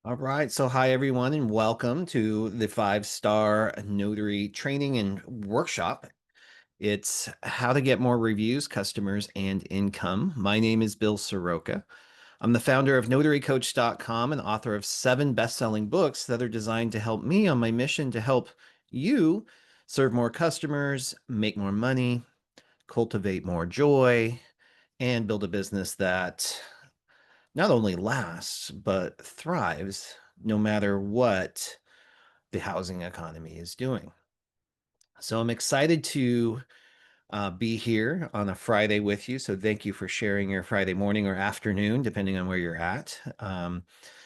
All right. So, hi, everyone, and welcome to the five-star notary training and workshop. It's how to get more reviews, customers, and income. My name is Bill Soroka. I'm the founder of notarycoach.com and author of 7 best-selling books that are designed to help me on my mission to help you serve more customers, make more money, cultivate more joy, and build a business that not only lasts, but thrives no matter what the housing economy is doing. So I'm excited to be here on a Friday with you. So thank you for sharing your Friday morning or afternoon, depending on where you're at.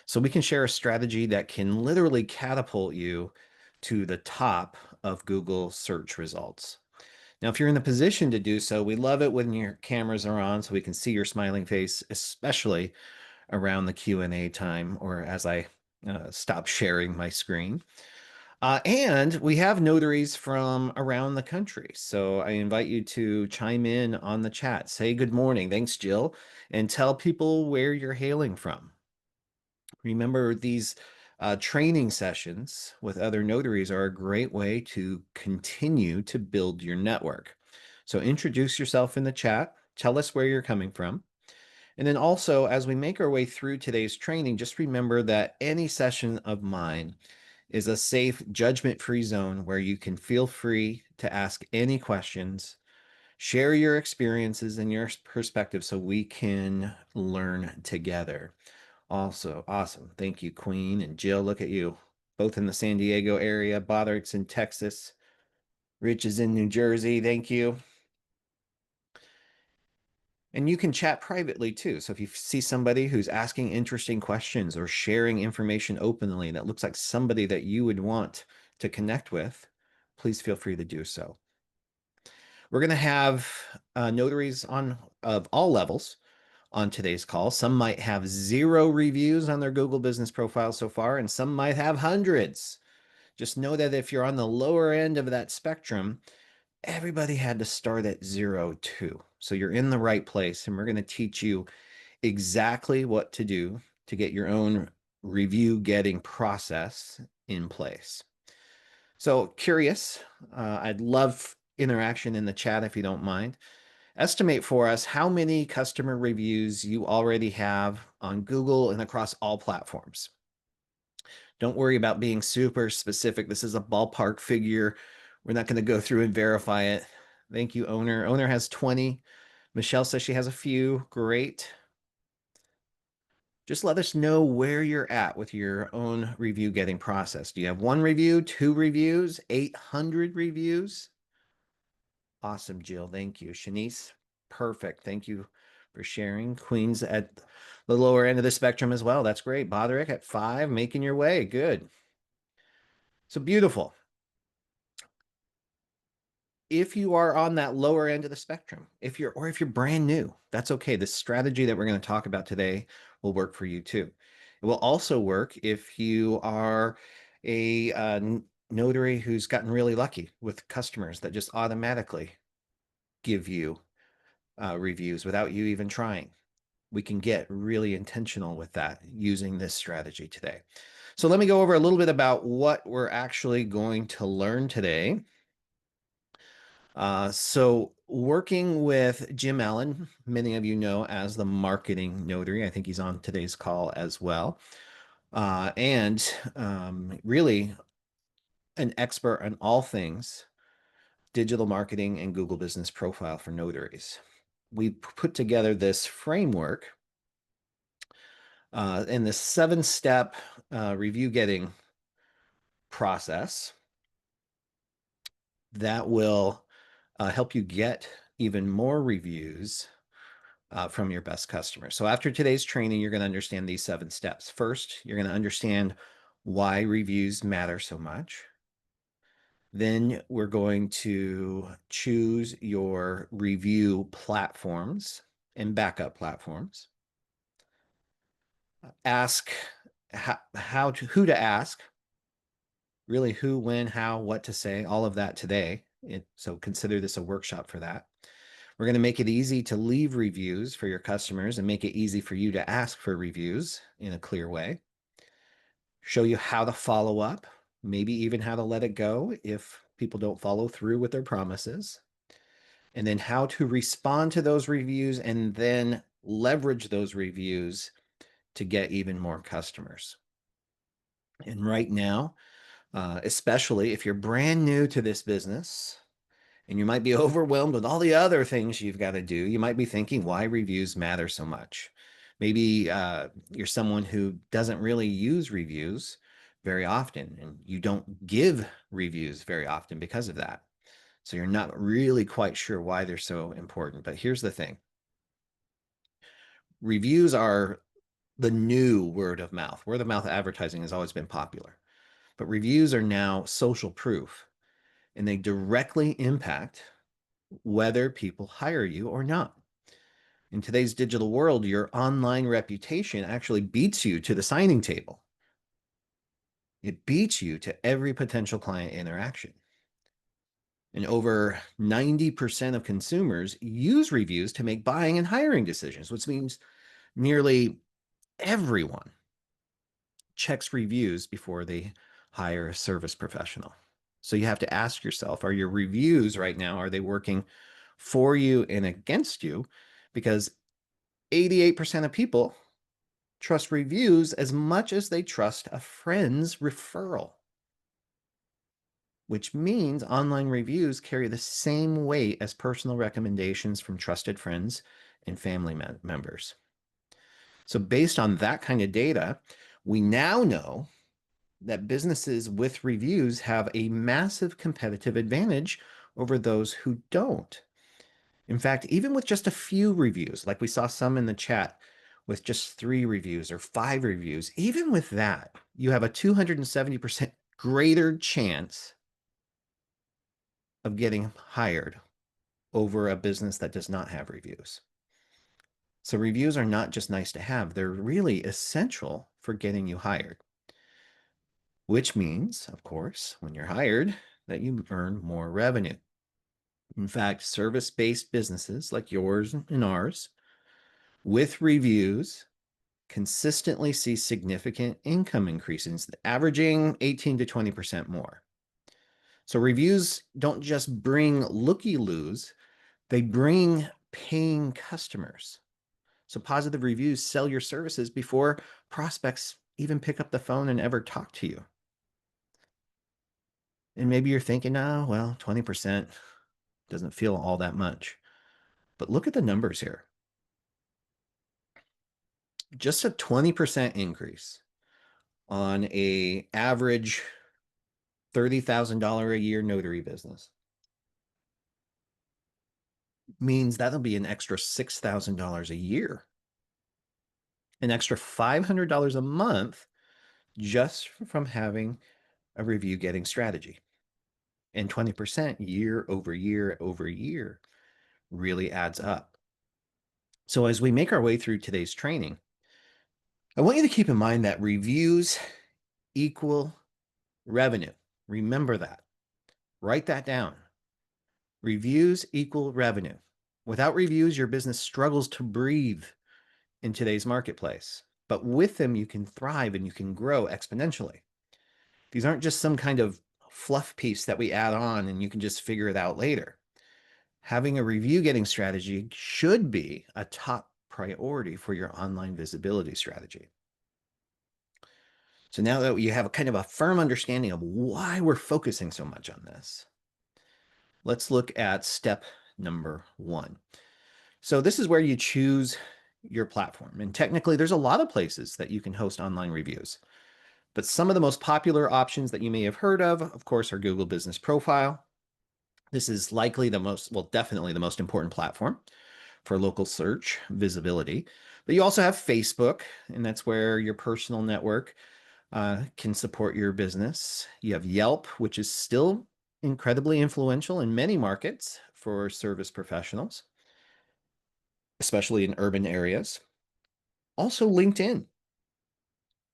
So we can share a strategy that can literally catapult you to the top of Google search results. Now, if you're in the position to do so, we love it when your cameras are on so we can see your smiling face, especially around the Q&A time or as I stop sharing my screen. And we have notaries from around the country. So I invite you to chime in on the chat. Say good morning. Thanks, Jill. And tell people where you're hailing from. Remember, these training sessions with other notaries are a great way to continue to build your network. So introduce yourself in the chat. Tell us where you're coming from. And then also, as we make our way through today's training, just remember that any session of mine is a safe, judgment-free zone where you can feel free to ask any questions, share your experiences and your perspective so we can learn together. Also, awesome. Thank you, Queen and Jill. Look at you, both in the San Diego area. Boderick's in Texas. Rich is in New Jersey. Thank you. And you can chat privately too. So if you see somebody who's asking interesting questions or sharing information openly that looks like somebody that you would want to connect with, please feel free to do so. We're going to have notaries of all levels on today's call. Some might have 0 reviews on their Google business profile so far, and some might have hundreds. Just know that if you're on the lower end of that spectrum, everybody had to start at 0 too. So you're in the right place, and we're going to teach you exactly what to do to get your own review getting process in place. So curious, I'd love interaction in the chat if you don't mind. Estimate for us how many customer reviews you already have on Google and across all platforms. Don't worry about being super specific. This is a ballpark figure. We're not going to go through and verify it. Thank you, owner. Owner has 20. Michelle says she has a few. Great. Just let us know where you're at with your own review getting process. Do you have 1 review, 2 reviews, 800 reviews? Awesome, Jill. Thank you. Shanice, perfect. Thank you for sharing. Queen's at the lower end of the spectrum as well. That's great. Boderick at 5, making your way. Good. So beautiful. If you are on that lower end of the spectrum, if you're brand new, that's okay. The strategy that we're going to talk about today will work for you too. It will also work if you are a notary who's gotten really lucky with customers that just automatically give you reviews without you even trying. We can get really intentional with that using this strategy today. So let me go over a little bit about what we're actually going to learn today. So working with Jim Allen, many of you know as the Marketing Notary. I think he's on today's call as well. And really an expert on all things digital marketing and Google Business Profile for notaries. We put together this framework and this 7-step review getting process that will help you get even more reviews from your best customers. So after today's training, you're going to understand these 7 steps. First, you're going to understand why reviews matter so much. Then we're going to choose your review platforms and backup platforms. Ask who to ask, really who, when, how, what to say, all of that today. So consider this a workshop for that. We're going to make it easy to leave reviews for your customers and make it easy for you to ask for reviews in a clear way. show you how to follow up, maybe even how to let it go if people don't follow through with their promises, and then how to respond to those reviews and then leverage those reviews to get even more customers. And right now, especially if you're brand new to this business and you might be overwhelmed with all the other things you've got to do, you might be thinking why reviews matter so much. Maybe you're someone who doesn't really use reviews very often, and you don't give reviews very often because of that. So you're not really quite sure why they're so important. But here's the thing. Reviews are the new word of mouth. Word of mouth advertising has always been popular, but reviews are now social proof, and they directly impact whether people hire you or not. In today's digital world, your online reputation actually beats you to the signing table. It beats you to every potential client interaction. And over 90% of consumers use reviews to make buying and hiring decisions, which means nearly everyone checks reviews before they hire a service professional. So you have to ask yourself, are your reviews right now, are they working for you and against you? Because 88% of people trust reviews as much as they trust a friend's referral, which means online reviews carry the same weight as personal recommendations from trusted friends and family members. So based on that kind of data, we now know that businesses with reviews have a massive competitive advantage over those who don't. In fact, even with just a few reviews, like we saw some in the chat with just 3 reviews or 5 reviews, even with that, you have a 270% greater chance of getting hired over a business that does not have reviews. So reviews are not just nice to have, they're really essential for getting you hired. Which means, of course, when you're hired, that you earn more revenue. In fact, service-based businesses like yours and ours with reviews consistently see significant income increases, averaging 18 to 20% more. So reviews don't just bring looky-loos, they bring paying customers. So positive reviews sell your services before prospects even pick up the phone and ever talk to you. And maybe you're thinking, oh, well, 20% doesn't feel all that much. But look at the numbers here. Just a 20% increase on a average $30,000 a year notary business means that'll be an extra $6,000 a year, an extra $500 a month just from having a review getting strategy. And 20% year over year over year really adds up. So as we make our way through today's training, I want you to keep in mind that reviews equal revenue. Remember that. Write that down. Reviews equal revenue. Without reviews, your business struggles to breathe in today's marketplace. But with them, you can thrive and you can grow exponentially. These aren't just some kind of fluff piece that we add on and you can just figure it out later. Having a review getting strategy should be a top priority for your online visibility strategy. So now that you have a kind of a firm understanding of why we're focusing so much on this, let's look at step number 1. So this is where you choose your platform. And technically, there's a lot of places that you can host online reviews. But some of the most popular options that you may have heard of course, are Google Business Profile. This is likely the most, well, definitely the most important platform for local search visibility. But you also have Facebook, and that's where your personal network can support your business. You have Yelp, which is still incredibly influential in many markets for service professionals, especially in urban areas. Also LinkedIn.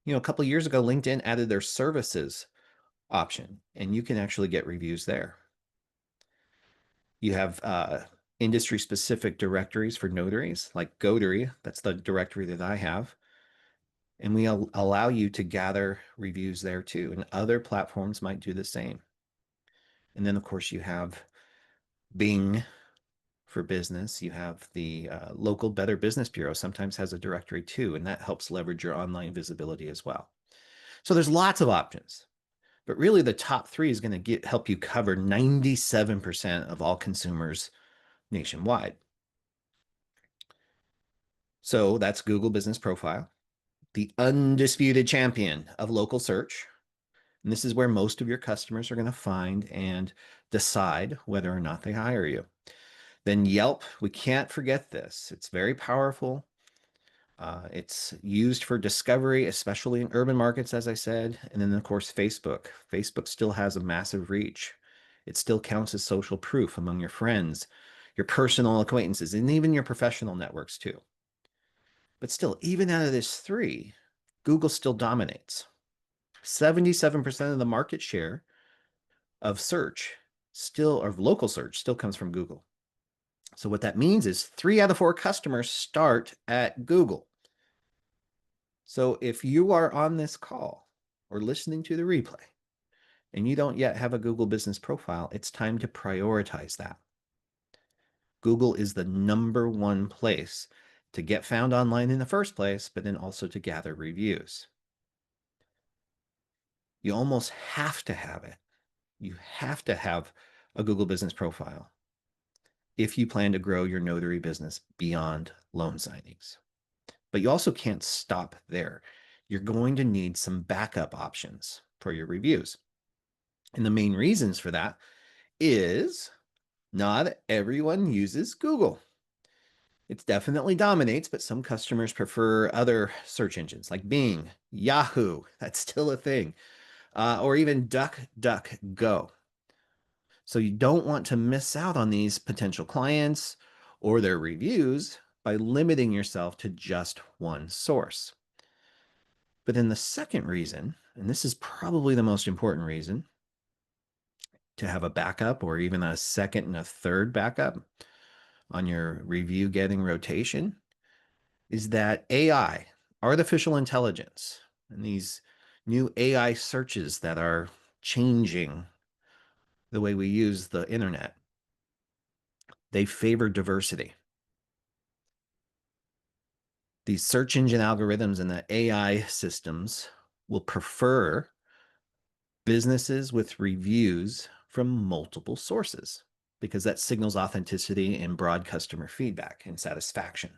A couple of years ago, LinkedIn added their services option, and you can actually get reviews there. You have industry-specific directories for notaries, like Notary. That's the directory that I have. And we allow you to gather reviews there too. And other platforms might do the same. And then, of course, you have Bing for business. You have the local Better Business Bureau sometimes has a directory too, and that helps leverage your online visibility as well. So there's lots of options, but really the top three is going to help you cover 97% of all consumers nationwide. So that's Google Business Profile, the undisputed champion of local search. And this is where most of your customers are going to find and decide whether or not they hire you. Then Yelp, we can't forget this. It's very powerful. It's used for discovery, especially in urban markets, as I said. And then, of course, Facebook. Facebook still has a massive reach. It still counts as social proof among your friends, your personal acquaintances, and even your professional networks, too. But still, even out of this three, Google still dominates. 77% of the market share of search still, or local search, still comes from Google. So what that means is 3 out of 4 customers start at Google. So if you are on this call or listening to the replay and you don't yet have a Google business profile, it's time to prioritize that. Google is the #1 place to get found online in the first place, but then also to gather reviews. You almost have to have it. You have to have a Google business profile if you plan to grow your notary business beyond loan signings. But you also can't stop there. You're going to need some backup options for your reviews. And the main reasons for that is not everyone uses Google. It definitely dominates, but some customers prefer other search engines like Bing, Yahoo, that's still a thing, or even DuckDuckGo. So you don't want to miss out on these potential clients or their reviews by limiting yourself to just one source. But then the second reason, and this is probably the most important reason, to have a backup or even a second and a third backup on your review getting rotation is that AI, artificial intelligence, and these new AI searches that are changing the way we use the internet, they favor diversity. These search engine algorithms and the AI systems will prefer businesses with reviews from multiple sources because that signals authenticity and broad customer feedback and satisfaction.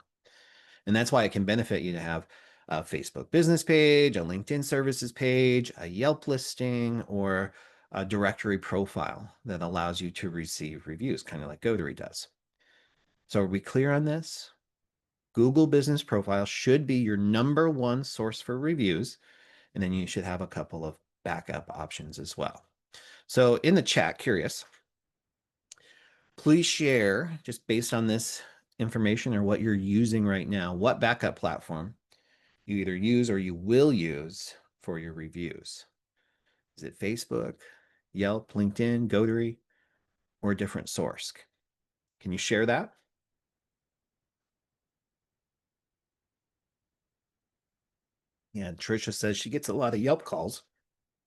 And that's why it can benefit you to have a Facebook business page, a LinkedIn services page, a Yelp listing, or a directory profile that allows you to receive reviews, kind of like Notary does. So are we clear on this? Google Business Profile should be your #1 source for reviews, and then you should have a couple of backup options as well. So in the chat, curious, please share, just based on this information or what you're using right now, what backup platform you either use or you will use for your reviews. Is it Facebook, Yelp, LinkedIn, Notary, or a different source? Can you share that? Yeah, Tricia says she gets a lot of Yelp calls,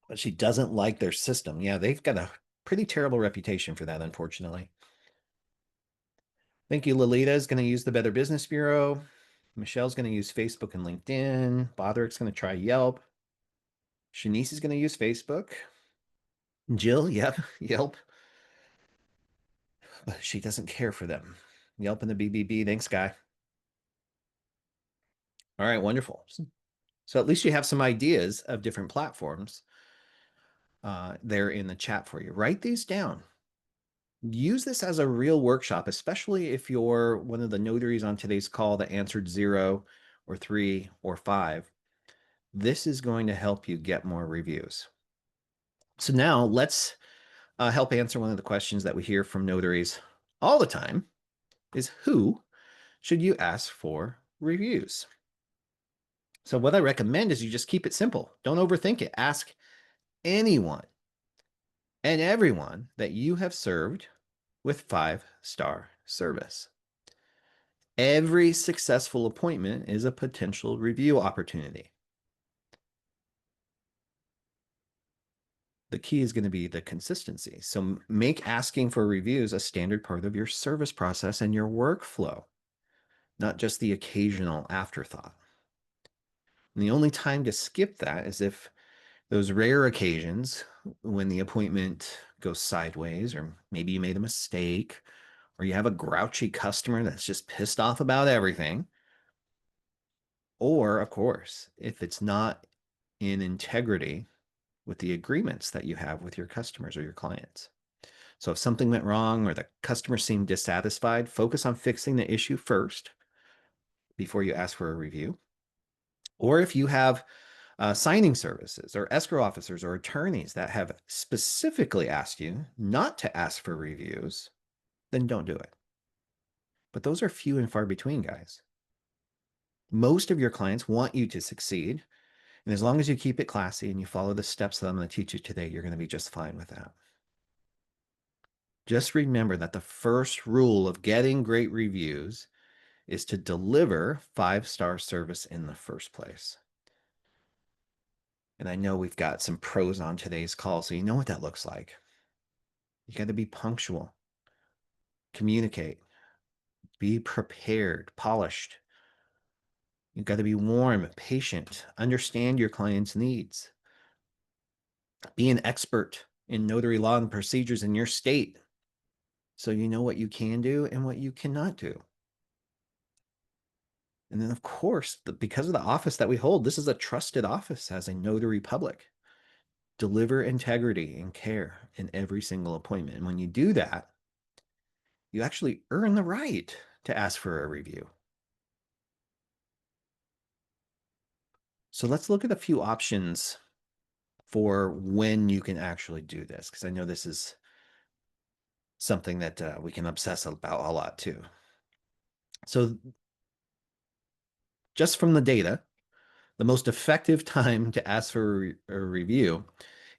but she doesn't like their system. Yeah, they've got a pretty terrible reputation for that, unfortunately. Thank you. Lolita is going to use the Better Business Bureau. Michelle's going to use Facebook and LinkedIn. Bodrick's going to try Yelp. Shanice is going to use Facebook. Jill, yep, Yelp. But she doesn't care for them. Yelp and the BBB. Thanks, guy. All right, wonderful. So at least you have some ideas of different platforms there in the chat for you. Write these down. Use this as a real workshop, especially if you're one of the notaries on today's call that answered 0 or 3 or 5. This is going to help you get more reviews. So now let's help answer one of the questions that we hear from notaries all the time is who should you ask for reviews? So what I recommend is you just keep it simple. Don't overthink it. Ask anyone and everyone that you have served with 5-star service. Every successful appointment is a potential review opportunity. The key is going to be the consistency. So make asking for reviews a standard part of your service process and your workflow, not just the occasional afterthought. And the only time to skip that is if those rare occasions when the appointment goes sideways, or maybe you made a mistake, or you have a grouchy customer that's just pissed off about everything. Or, of course, if it's not in integrity with the agreements that you have with your customers or your clients. So if something went wrong or the customer seemed dissatisfied, focus on fixing the issue first before you ask for a review. Or if you have signing services or escrow officers or attorneys that have specifically asked you not to ask for reviews, then don't do it. But those are few and far between, guys. Most of your clients want you to succeed. And as long as you keep it classy and you follow the steps that I'm going to teach you today, you're going to be just fine with that. Just remember that the first rule of getting great reviews is to deliver 5-star service in the first place. And I know we've got some pros on today's call, so you know what that looks like. You got to be punctual, communicate, be prepared, polished. You've got to be warm, patient, understand your client's needs. Be an expert in notary law and procedures in your state, so you know what you can do and what you cannot do. And then, of course, because of the office that we hold, this is a trusted office as a notary public. Deliver integrity and care in every single appointment. And when you do that, you actually earn the right to ask for a review. So let's look at a few options for when you can actually do this, because I know this is something that we can obsess about a lot too. So just from the data, the most effective time to ask for a review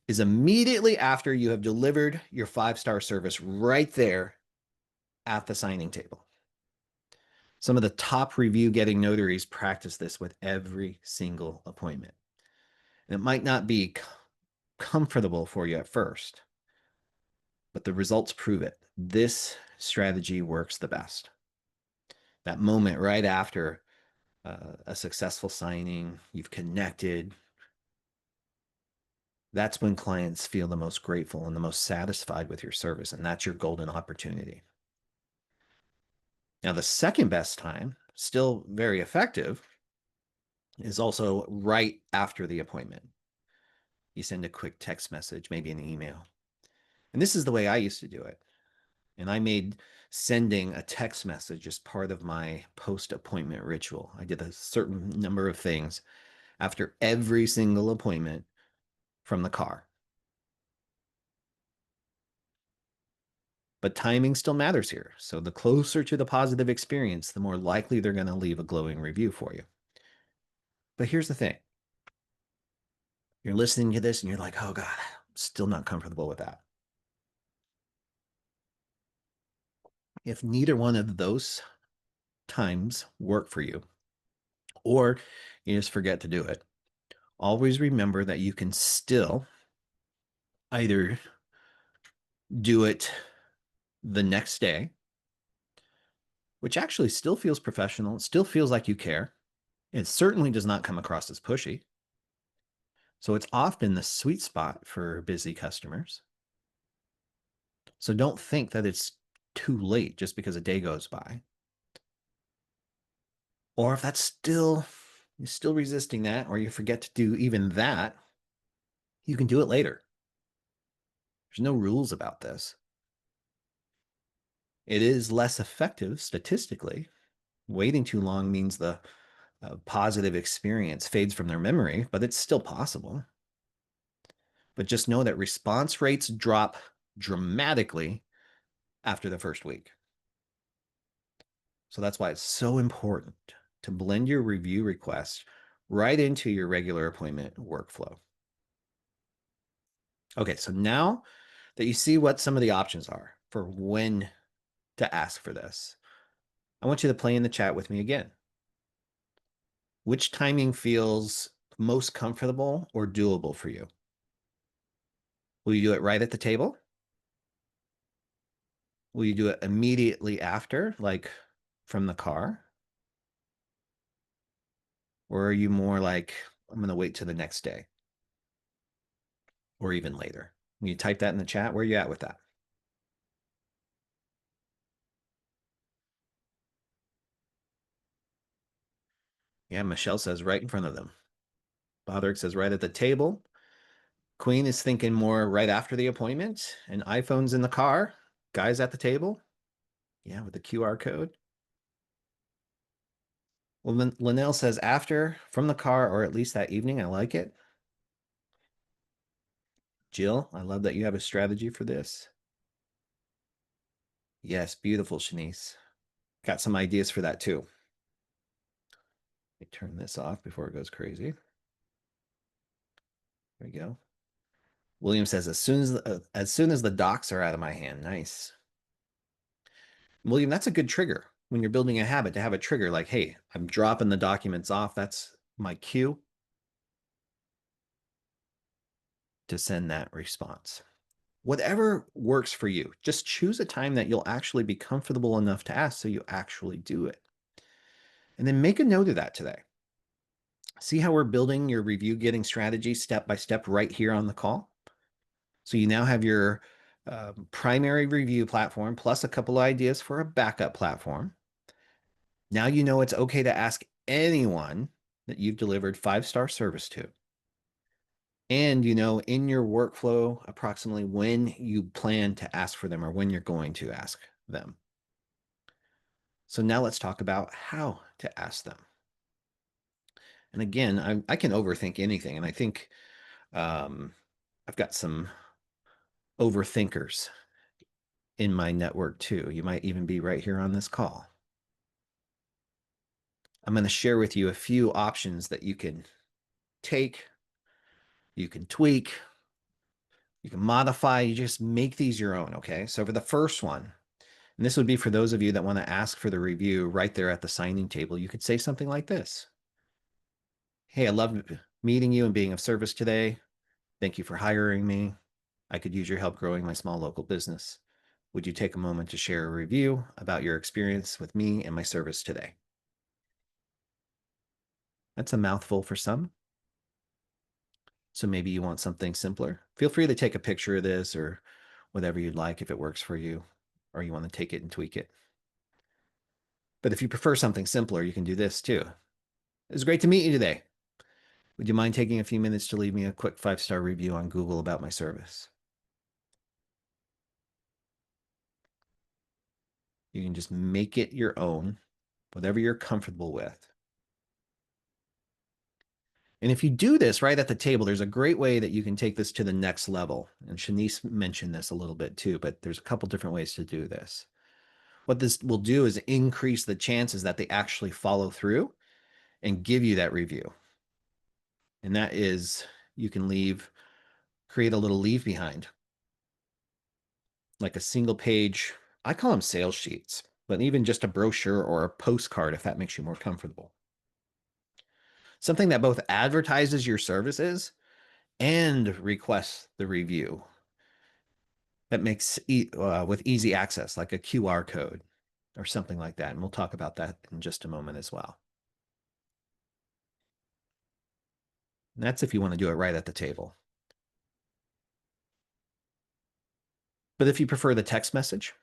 is immediately after you have delivered your 5-star service right there at the signing table. Some of the top review getting notaries practice this with every single appointment. And it might not be comfortable for you at first, but the results prove it. This strategy works the best. That moment right after a successful signing, you've connected. That's when clients feel the most grateful and the most satisfied with your service, and that's your golden opportunity. Now, the second best time, still very effective, is also right after the appointment. You send a quick text message, maybe an email. And this is the way I used to do it. And I made sending a text message as part of my post-appointment ritual. I did a certain number of things after every single appointment from the car. But timing still matters here. So the closer to the positive experience, the more likely they're going to leave a glowing review for you. But here's the thing. You're listening to this and you're like, oh God, I'm still not comfortable with that. If neither one of those times work for you, or you just forget to do it, always remember that you can still either do it the next day, which actually still feels professional. It still feels like you care. It certainly does not come across as pushy. So it's often the sweet spot for busy customers. So don't think that it's too late just because a day goes by. Or if you're still resisting that, or you forget to do even that, you can do it later. There's no rules about this. It is less effective statistically. Waiting too long means the positive experience fades from their memory, but it's still possible. But just know that response rates drop dramatically after the first week. So that's why it's so important to blend your review requests right into your regular appointment workflow. Okay, so now that you see what some of the options are for when to ask for this, I want you to play in the chat with me again. Which timing feels most comfortable or doable for you? Will you do it right at the table? Will you do it immediately after, like from the car? Or are you more like, I'm going to wait till the next day or even later? Will you type that in the chat? Where are you at with that? Yeah, Michelle says right in front of them. Botherick says right at the table. Queen is thinking more right after the appointment, and iPhone's in the car. Guys at the table. Yeah, with the QR code. Well, Linnell says after from the car or at least that evening. I like it. Jill, I love that you have a strategy for this. Yes, beautiful, Shanice. Got some ideas for that too. Let me turn this off before it goes crazy. There we go. William says as soon as the docs are out of my hand. Nice. William, that's a good trigger when you're building a habit to have a trigger like, hey, I'm dropping the documents off. That's my cue to send that response. Whatever works for you, just choose a time that you'll actually be comfortable enough to ask so you actually do it. And then make a note of that today. See how we're building your review getting strategy step by step right here on the call? So you now have your primary review platform plus a couple of ideas for a backup platform. Now you know it's okay to ask anyone that you've delivered 5-star service to. And you know in your workflow approximately when you plan to ask for them or when you're going to ask them. So now let's talk about how to ask them. And again, I can overthink anything. And I think I've got some overthinkers in my network too. You might even be right here on this call. I'm going to share with you a few options that you can take, you can tweak, you can modify, you just make these your own, okay? So for the first one, and this would be for those of you that want to ask for the review right there at the signing table, you could say something like this. Hey, I loved meeting you and being of service today. Thank you for hiring me. I could use your help growing my small local business. Would you take a moment to share a review about your experience with me and my service today? That's a mouthful for some. So maybe you want something simpler. Feel free to take a picture of this or whatever you'd like if it works for you, or you want to take it and tweak it. But if you prefer something simpler, you can do this too. It was great to meet you today. Would you mind taking a few minutes to leave me a quick 5-star review on Google about my service? You can just make it your own, whatever you're comfortable with. And if you do this right at the table, there's a great way that you can take this to the next level. And Shanice mentioned this a little bit too, but there's a couple different ways to do this. What this will do is increase the chances that they actually follow through and give you that review. And that is, you can create a little leave behind, like a single page. I call them sales sheets, but even just a brochure or a postcard, if that makes you more comfortable. Something that both advertises your services and requests the review. That makes with easy access, like a QR code or something like that. And we'll talk about that in just a moment as well. And that's if you want to do it right at the table. But if you prefer the text message,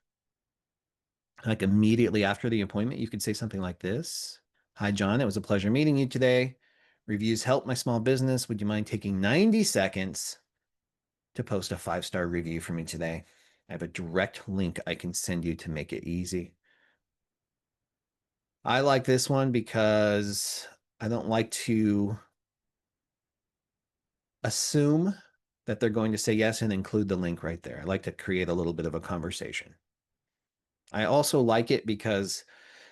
like immediately after the appointment, you could say something like this. Hi, John. It was a pleasure meeting you today. Reviews help my small business. Would you mind taking 90 seconds to post a 5-star review for me today? I have a direct link I can send you to make it easy. I like this one because I don't like to assume that they're going to say yes and include the link right there. I like to create a little bit of a conversation. I also like it because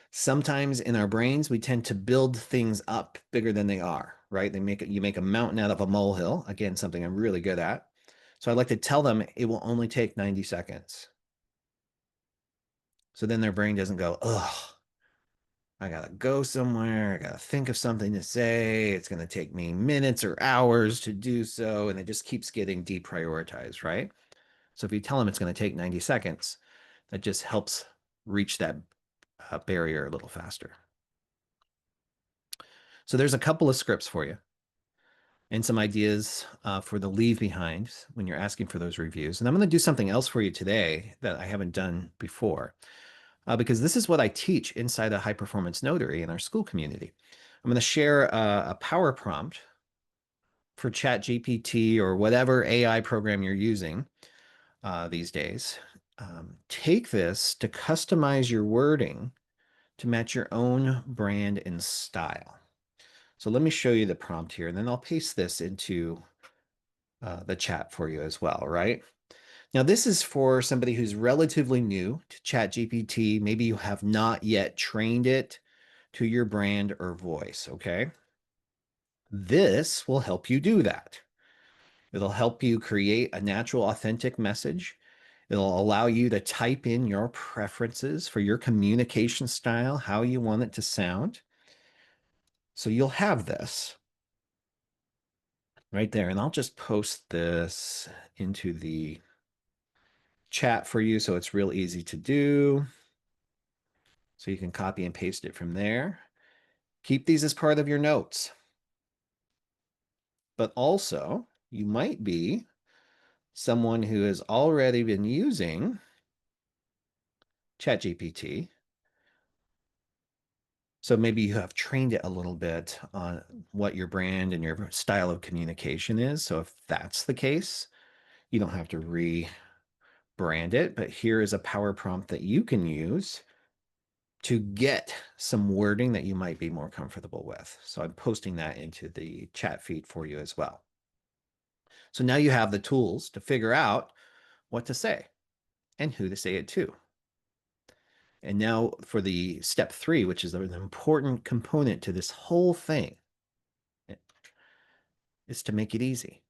sometimes in our brains, we tend to build things up bigger than they are, right? You make a mountain out of a molehill. Again, something I'm really good at. So I like to tell them it will only take 90 seconds. So then their brain doesn't go, oh, I gotta go somewhere. I gotta think of something to say. It's gonna take me minutes or hours to do so. And it just keeps getting deprioritized, right? So if you tell them it's gonna take 90 seconds, that just helps reach that barrier a little faster. So there's a couple of scripts for you and some ideas for the leave behind when you're asking for those reviews. And I'm going to do something else for you today that I haven't done before because this is what I teach inside a high performance notary in our school community. I'm going to share a power prompt for ChatGPT or whatever AI program you're using these days. Take this to customize your wording to match your own brand and style. So let me show you the prompt here, and then I'll paste this into the chat for you as well, right? Now, this is for somebody who's relatively new to ChatGPT. Maybe you have not yet trained it to your brand or voice, okay? This will help you do that. It'll help you create a natural, authentic message. It'll allow you to type in your preferences for your communication style, how you want it to sound. So you'll have this right there. And I'll just post this into the chat for you so it's real easy to do. So you can copy and paste it from there. Keep these as part of your notes. But also, you might be someone who has already been using ChatGPT. So maybe you have trained it a little bit on what your brand and your style of communication is. So if that's the case, you don't have to rebrand it. But here is a power prompt that you can use to get some wording that you might be more comfortable with. So I'm posting that into the chat feed for you as well. So now you have the tools to figure out what to say and who to say it to. And now for the step 3, which is an important component to this whole thing, is to make it easy.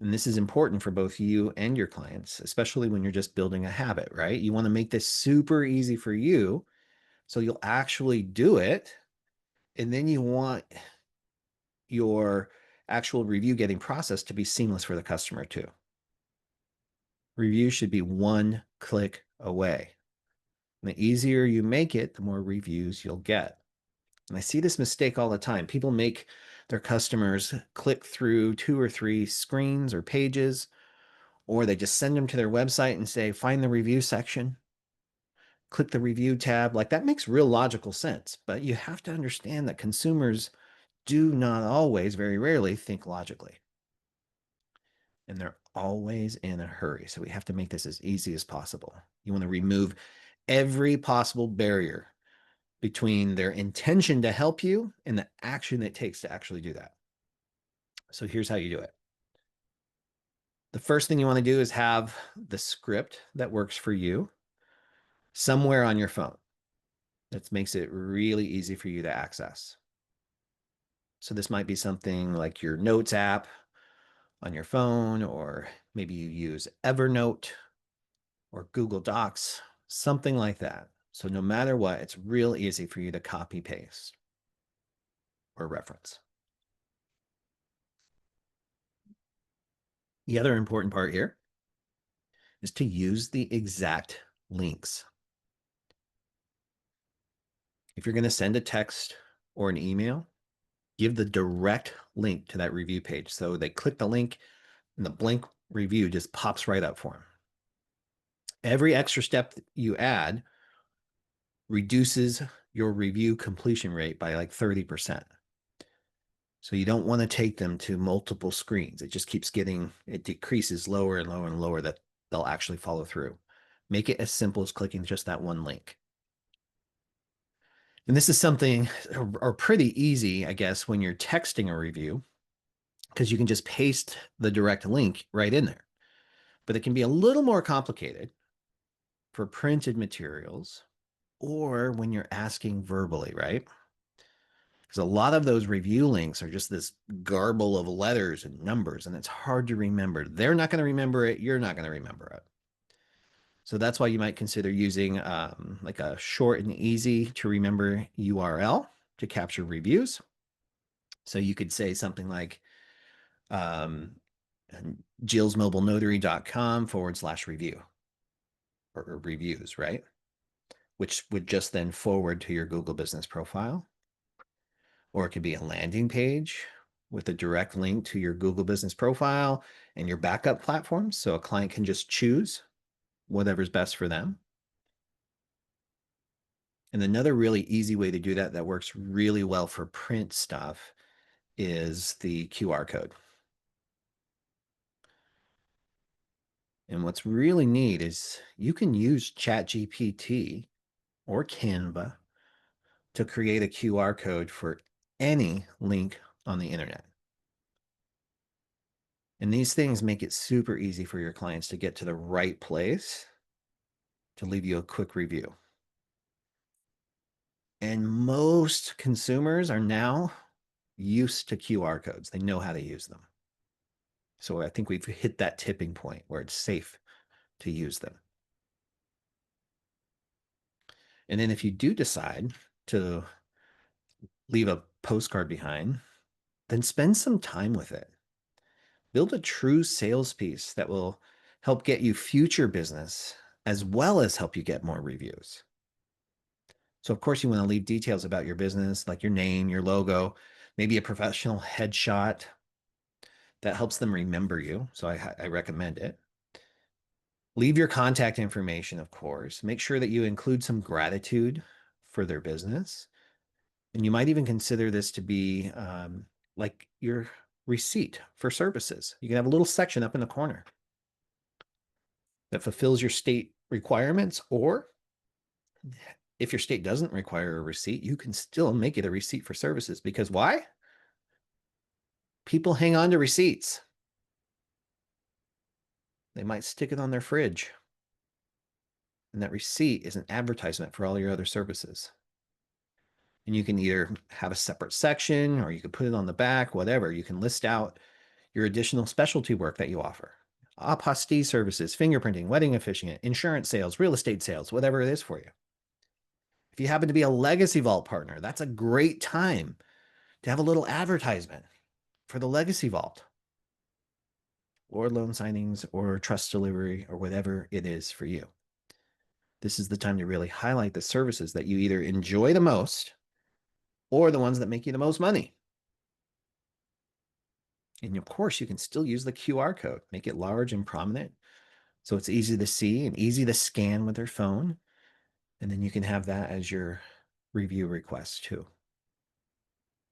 And this is important for both you and your clients, especially when you're just building a habit, right? You want to make this super easy for you so you'll actually do it. And then you want your actual review getting processed to be seamless for the customer too. Reviews should be one click away. And the easier you make it, the more reviews you'll get. And I see this mistake all the time. People make their customers click through 2 or 3 screens or pages, or they just send them to their website and say, find the review section, click the review tab. Like that makes real logical sense. But you have to understand that consumers do not always, very rarely, think logically. And they're always in a hurry. So we have to make this as easy as possible. You want to remove every possible barrier between their intention to help you and the action it takes to actually do that. So here's how you do it. The first thing you want to do is have the script that works for you somewhere on your phone. That makes it really easy for you to access. So this might be something like your Notes app on your phone, or maybe you use Evernote or Google Docs, something like that. So no matter what, it's real easy for you to copy paste or reference. The other important part here is to use the exact links. If you're going to send a text or an email, give the direct link to that review page. So they click the link and the blank review just pops right up for them. Every extra step you add reduces your review completion rate by like 30%. So you don't want to take them to multiple screens. It just keeps getting, it decreases lower and lower and lower that they'll actually follow through. Make it as simple as clicking just that one link. And this is something, or pretty easy, I guess, when you're texting a review, because you can just paste the direct link right in there. But it can be a little more complicated for printed materials or when you're asking verbally, right? Because a lot of those review links are just this garble of letters and numbers, and it's hard to remember. They're not going to remember it. You're not going to remember it. So that's why you might consider using like a short and easy to remember URL to capture reviews. So you could say something like um, jillsmobilenotary.com/review or reviews, right? Which would just then forward to your Google business profile. Or it could be a landing page with a direct link to your Google business profile and your backup platforms. So a client can just choose whatever's best for them. And another really easy way to do that that works really well for print stuff is the QR code. And what's really neat is you can use ChatGPT or Canva to create a QR code for any link on the internet. And these things make it super easy for your clients to get to the right place to leave you a quick review. And most consumers are now used to QR codes. They know how to use them. So I think we've hit that tipping point where it's safe to use them. And then if you do decide to leave a postcard behind, then spend some time with it. Build a true sales piece that will help get you future business as well as help you get more reviews. So, of course, you want to leave details about your business, like your name, your logo, maybe a professional headshot that helps them remember you. So, I recommend it. Leave your contact information, of course. Make sure that you include some gratitude for their business. And you might even consider this to be like your receipt for services. You can have a little section up in the corner that fulfills your state requirements, or if your state doesn't require a receipt, you can still make it a receipt for services. Because why? People hang on to receipts. They might stick it on their fridge. And that receipt is an advertisement for all your other services. And you can either have a separate section or you can put it on the back, whatever. You can list out your additional specialty work that you offer. Apostille services, fingerprinting, wedding officiant, insurance sales, real estate sales, whatever it is for you. If you happen to be a Legacy Vault partner, that's a great time to have a little advertisement for the Legacy Vault or loan signings or trust delivery or whatever it is for you. This is the time to really highlight the services that you either enjoy the most or the ones that make you the most money. And of course, you can still use the QR code, make it large and prominent so it's easy to see and easy to scan with their phone. And then you can have that as your review request too.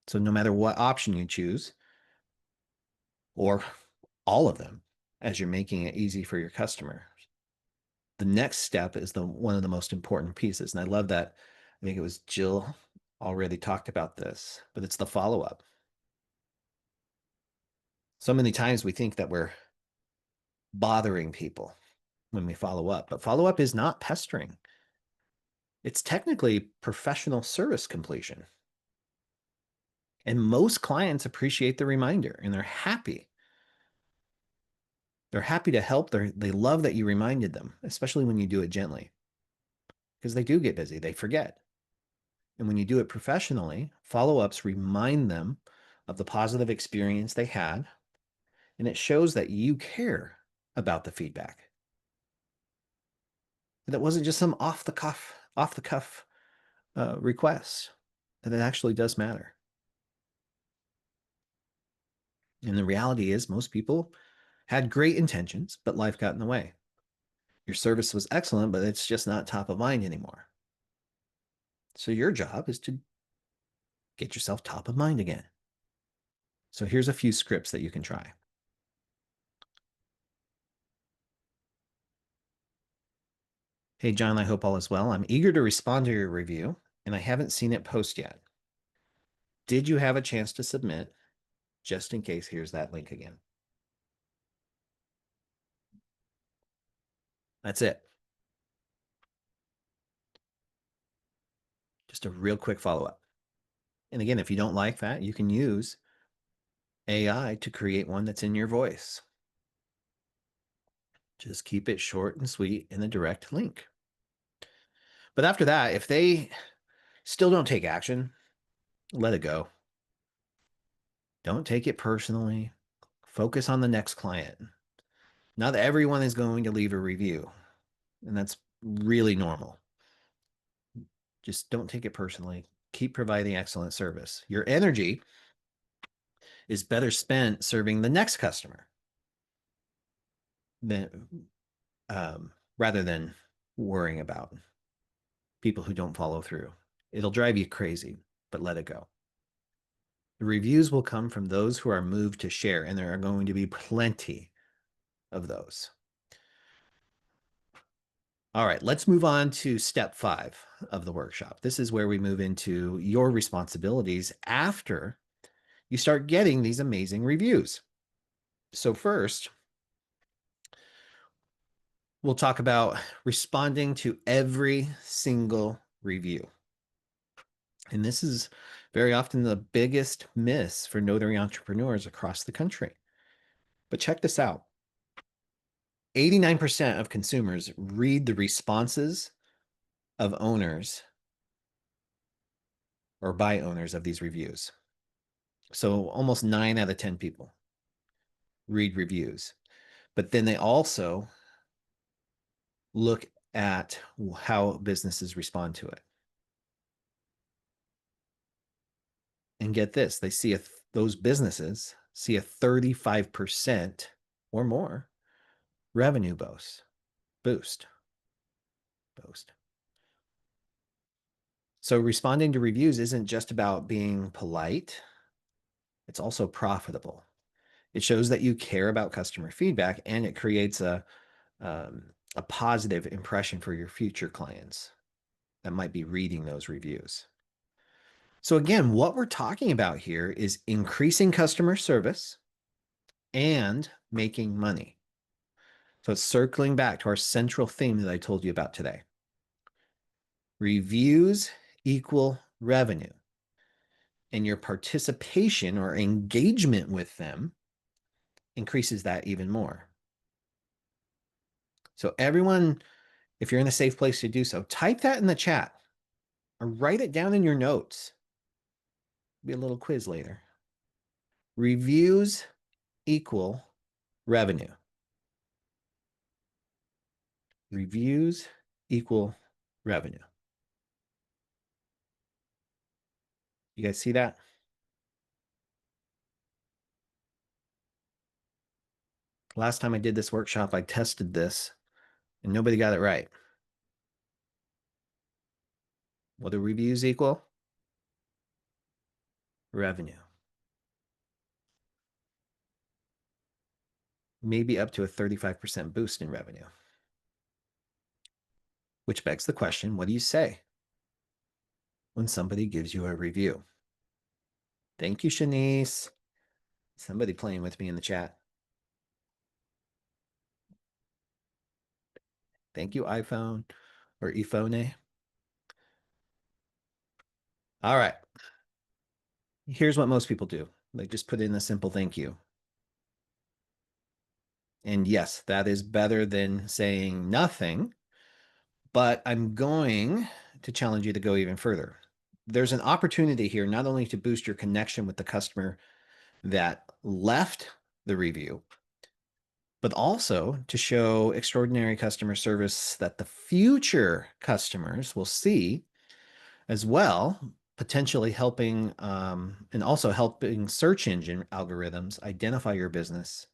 So no matter what option you choose, or all of them, as you're making it easy for your customer, the next step is the one of the most important pieces. And I love that. I think it was Jill already talked about this, but it's the follow-up. So many times we think that we're bothering people when we follow up, but follow-up is not pestering. It's technically professional service completion. And most clients appreciate the reminder and they're happy. They're happy to help. They love that you reminded them, especially when you do it gently, because they do get busy. They forget. And when you do it professionally, follow-ups remind them of the positive experience they had. And it shows that you care about the feedback. That wasn't just some off the cuff request, that it actually does matter. And the reality is most people had great intentions, but life got in the way. Your service was excellent, but it's just not top of mind anymore. So your job is to get yourself top of mind again. So here's a few scripts that you can try. Hey, John, I hope all is well. I'm eager to respond to your review, and I haven't seen it post yet. Did you have a chance to submit? Just in case, here's that link again. That's it. Just a real quick follow-up. And again, if you don't like that, you can use AI to create one that's in your voice. Just keep it short and sweet in a direct link. But after that, if they still don't take action, let it go. Don't take it personally. Focus on the next client. Not everyone is going to leave a review, and that's really normal. Just don't take it personally. Keep providing excellent service. Your energy is better spent serving the next customer than rather than worrying about people who don't follow through. It'll drive you crazy, but let it go. The reviews will come from those who are moved to share, and there are going to be plenty of those. All right, let's move on to step 5 of the workshop. This is where we move into your responsibilities after you start getting these amazing reviews. So first, we'll talk about responding to every single review. And this is very often the biggest miss for notary entrepreneurs across the country. But check this out. 89% of consumers read the responses of owners or by owners of these reviews. So almost 9 out of 10 people read reviews. But then they also look at how businesses respond to it. And get this, they see those businesses see a 35% or more revenue boost. So responding to reviews isn't just about being polite, it's also profitable. It shows that you care about customer feedback, and it creates a positive impression for your future clients that might be reading those reviews. So again, what we're talking about here is increasing customer service and making money. So it's circling back to our central theme that I told you about today. Reviews equal revenue, and your participation or engagement with them increases that even more. So everyone, if you're in a safe place to do so, type that in the chat or write it down in your notes. Be a little quiz later. Reviews equal revenue. Reviews equal revenue. You guys see that? Last time I did this workshop, I tested this and nobody got it right. What do reviews equal? Revenue. Maybe up to a 35% boost in revenue. Which begs the question, what do you say when somebody gives you a review? Thank you, Shanice. Somebody playing with me in the chat. Thank you, iPhone or iPhone. All right. Here's what most people do. They just put in a simple thank you. And yes, that is better than saying nothing, but I'm going to challenge you to go even further. There's an opportunity here not only to boost your connection with the customer that left the review, but also to show extraordinary customer service that the future customers will see as well, potentially helping and also helping search engine algorithms identify your business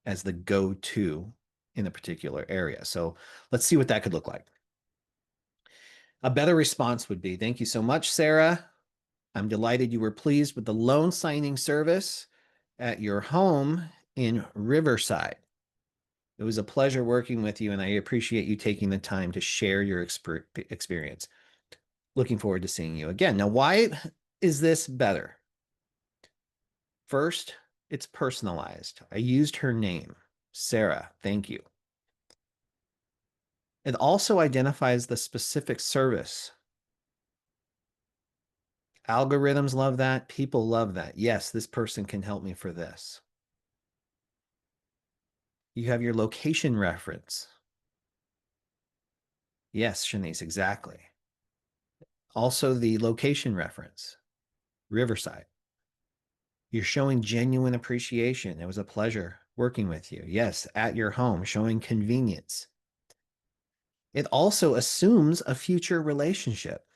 as the go-to in a particular area. So let's see what that could look like. A better response would be, thank you so much, Sarah. I'm delighted you were pleased with the loan signing service at your home in Riverside. It was a pleasure working with you, and I appreciate you taking the time to share your experience. Looking forward to seeing you again. Now, why is this better? First, it's personalized. I used her name, Sarah. Thank you. It also identifies the specific service. Algorithms love that. People love that. Yes, this person can help me for this. You have your location reference. Yes, Shanice, exactly. Also, the location reference, Riverside. You're showing genuine appreciation. It was a pleasure working with you. Yes, at your home, showing convenience. It also assumes a future relationship.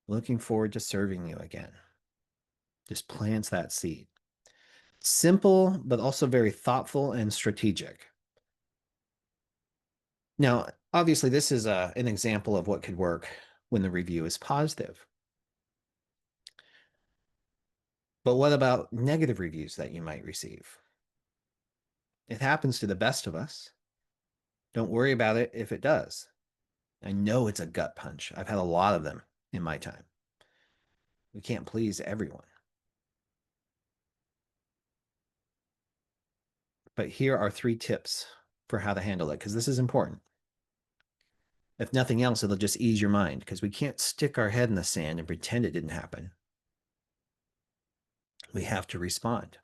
Looking forward to serving you again. Just plants that seed. Simple, but also very thoughtful and strategic. Now, obviously, this is an example of what could work when the review is positive. But what about negative reviews that you might receive? It happens to the best of us. Don't worry about it if it does. I know it's a gut punch. I've had a lot of them in my time. We can't please everyone. But here are 3 tips for how to handle it, because this is important. If nothing else, it'll just ease your mind, because we can't stick our head in the sand and pretend it didn't happen. We have to respond.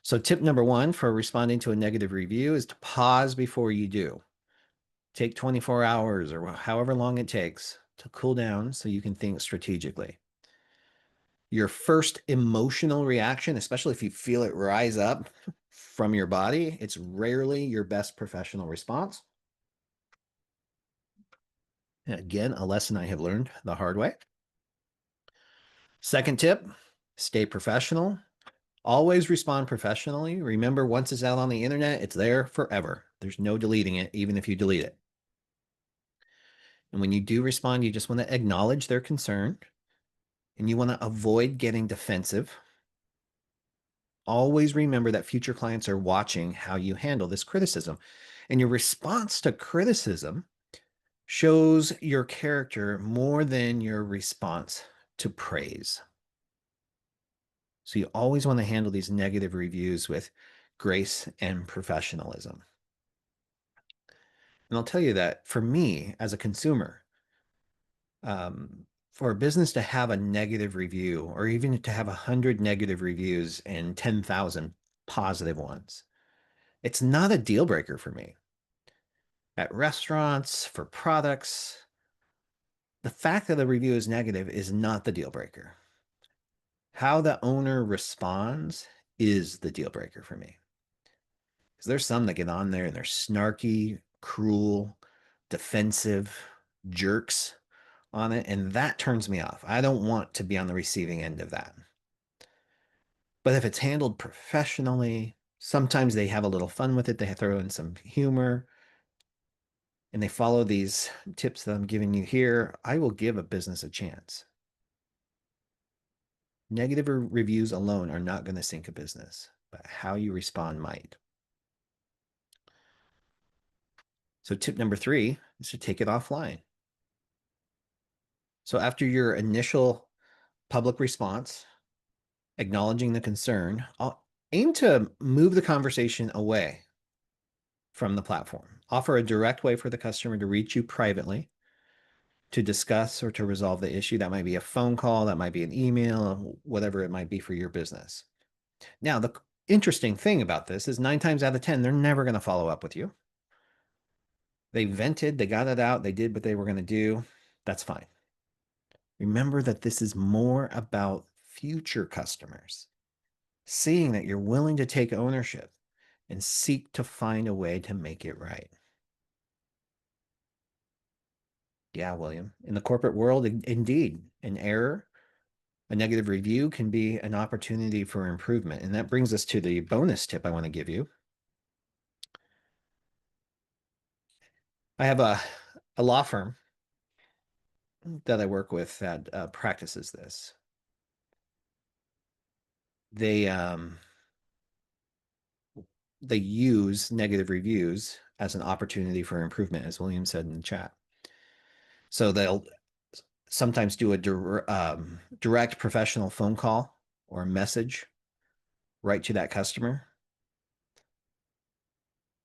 So tip number 1 for responding to a negative review is to pause before you do. Take 24 hours or however long it takes to cool down so you can think strategically. Your first emotional reaction, especially if you feel it rise up from your body, it's rarely your best professional response. Again, a lesson I have learned the hard way. Second tip, stay professional. Always respond professionally. Remember, once it's out on the internet, it's there forever. There's no deleting it, even if you delete it. And when you do respond, you just want to acknowledge their concern and you want to avoid getting defensive. Always remember that future clients are watching how you handle this criticism. And your response to criticism shows your character more than your response to praise. So you always want to handle these negative reviews with grace and professionalism. And I'll tell you that for me as a consumer, for a business to have a negative review or even to have 100 negative reviews and 10,000 positive ones, it's not a deal breaker for me. At restaurants, for products, the fact that a review is negative is not the deal breaker. How the owner responds is the deal breaker for me. Because there's some that get on there and they're snarky, cruel, defensive jerks on it, and that turns me off. I don't want to be on the receiving end of that. But if it's handled professionally, sometimes they have a little fun with it. They throw in some humor and they follow these tips that I'm giving you here. I will give a business a chance. Negative reviews alone are not going to sink a business, but how you respond might. So tip number 3 is to take it offline. So after your initial public response, acknowledging the concern, I'll aim to move the conversation away from the platform. Offer a direct way for the customer to reach you privately to discuss or to resolve the issue. That might be a phone call, that might be an email, whatever it might be for your business. Now, the interesting thing about this is 9 times out of 10, they're never going to follow up with you. They vented, they got it out, they did what they were going to do. That's fine. Remember that this is more about future customers, seeing that you're willing to take ownership and seek to find a way to make it right. Yeah, William. In the corporate world, indeed, an error, a negative review can be an opportunity for improvement. And that brings us to the bonus tip I want to give you. I have a law firm that I work with that practices this. They use negative reviews as an opportunity for improvement, as William said in the chat. So they'll sometimes do a direct professional phone call or message right to that customer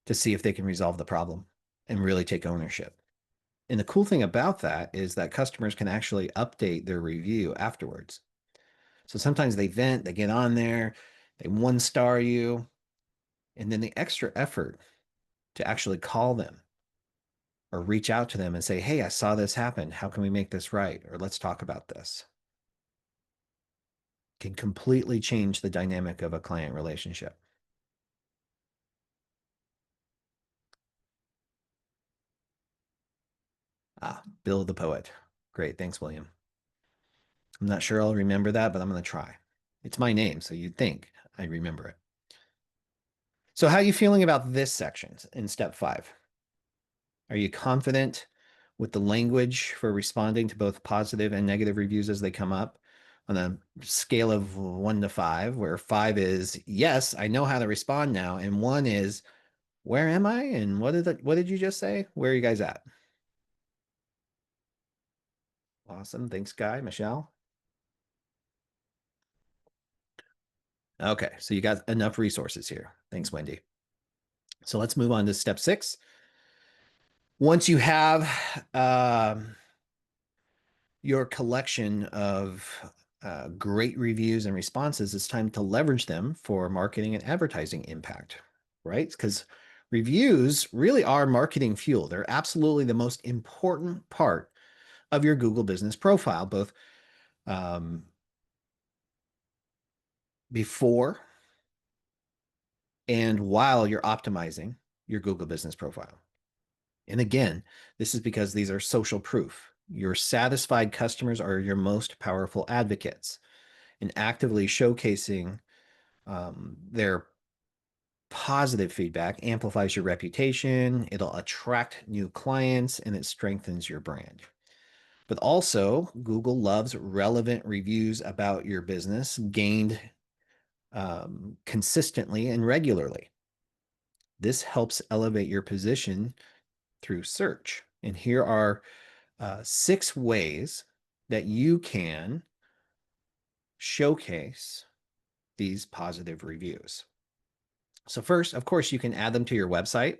to see if they can resolve the problem and really take ownership. And the cool thing about that is that customers can actually update their review afterwards. So sometimes they vent, they get on there, they 1-star you, And then the extra effort to actually call them or reach out to them and say, hey, I saw this happen. How can we make this right? Or let's talk about this, can completely change the dynamic of a client relationship. Bill the poet. Great. Thanks, William. I'm not sure I'll remember that, but I'm going to try. It's my name, so you'd think I remember it. So how are you feeling about this section in step 5? Are you confident with the language for responding to both positive and negative reviews as they come up on a scale of 1 to 5, where 5 is, yes, I know how to respond now, and 1 is, where am I? And what did you just say? Where are you guys at? Awesome. Thanks, Guy. Michelle. Okay, so you got enough resources here. Thanks, Wendy. So let's move on to step 6. Once you have your collection of great reviews and responses, it's time to leverage them for marketing and advertising impact, right? Because reviews really are marketing fuel. They're absolutely the most important part of your Google business profile, both before and while you're optimizing your Google business profile. And again, this is because these are social proof. Your satisfied customers are your most powerful advocates, and actively showcasing their positive feedback amplifies your reputation, it'll attract new clients, and it strengthens your brand. But also, Google loves relevant reviews about your business gained consistently and regularly. This helps elevate your position through search. And here are 6 ways that you can showcase these positive reviews. So first, of course, you can add them to your website.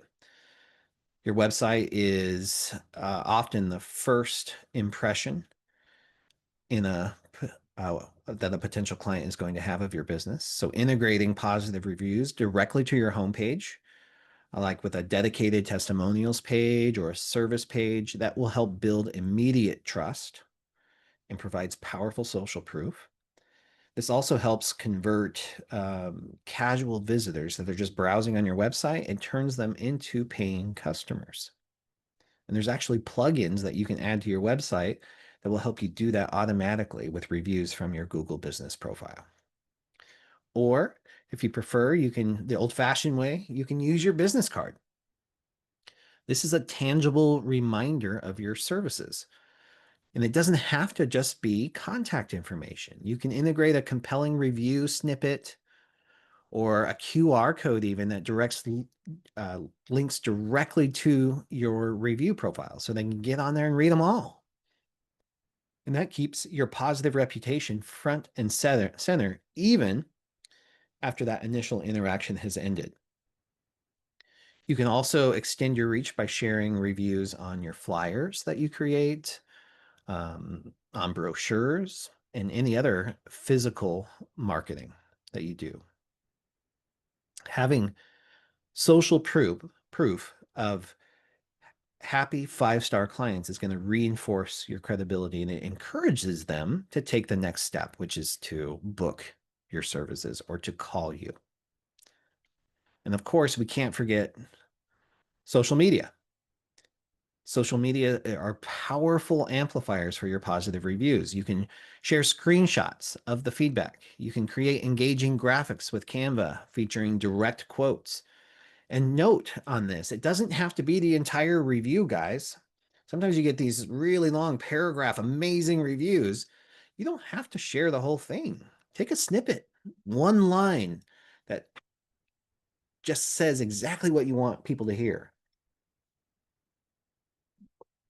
Your website is often the first impression in that a potential client is going to have of your business. So integrating positive reviews directly to your homepage, like with a dedicated testimonials page or a service page, that will help build immediate trust and provides powerful social proof. This also helps convert casual visitors that are just browsing on your website and turns them into paying customers. And there's actually plugins that you can add to your website that will help you do that automatically with reviews from your Google business profile. Or if you prefer, you can, the old-fashioned way, you can use your business card. This is a tangible reminder of your services. And it doesn't have to just be contact information. You can integrate a compelling review snippet or a QR code even that links directly to your review profile so they can get on there and read them all. And that keeps your positive reputation front and center even after that initial interaction has ended. You can also extend your reach by sharing reviews on your flyers that you create, on brochures, and any other physical marketing that you do. Having social proof of happy 5-star clients is going to reinforce your credibility, and it encourages them to take the next step, which is to book your services or to call you. And of course, we can't forget social media. Social media are powerful amplifiers for your positive reviews. You can share screenshots of the feedback. You can create engaging graphics with Canva featuring direct quotes. And note on this, it doesn't have to be the entire review, guys. Sometimes you get these really long paragraph, amazing reviews. You don't have to share the whole thing. Take a snippet, one line that just says exactly what you want people to hear.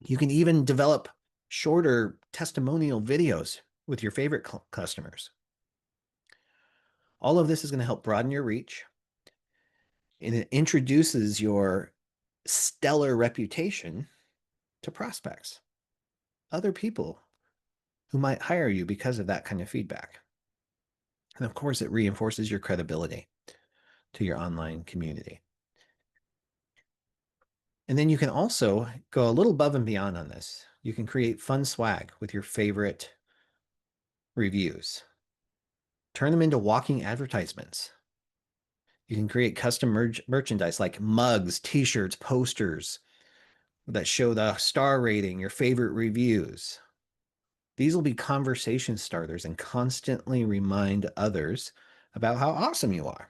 You can even develop shorter testimonial videos with your favorite customers. All of this is going to help broaden your reach, and it introduces your stellar reputation to prospects, other people who might hire you because of that kind of feedback. And of course, it reinforces your credibility. to your online community. And then you can also go a little above and beyond on this. You can create fun swag with your favorite reviews. Turn them into walking advertisements. You can create custom merchandise like mugs, t-shirts, posters that show the star rating, your favorite reviews. These will be conversation starters and constantly remind others about how awesome you are.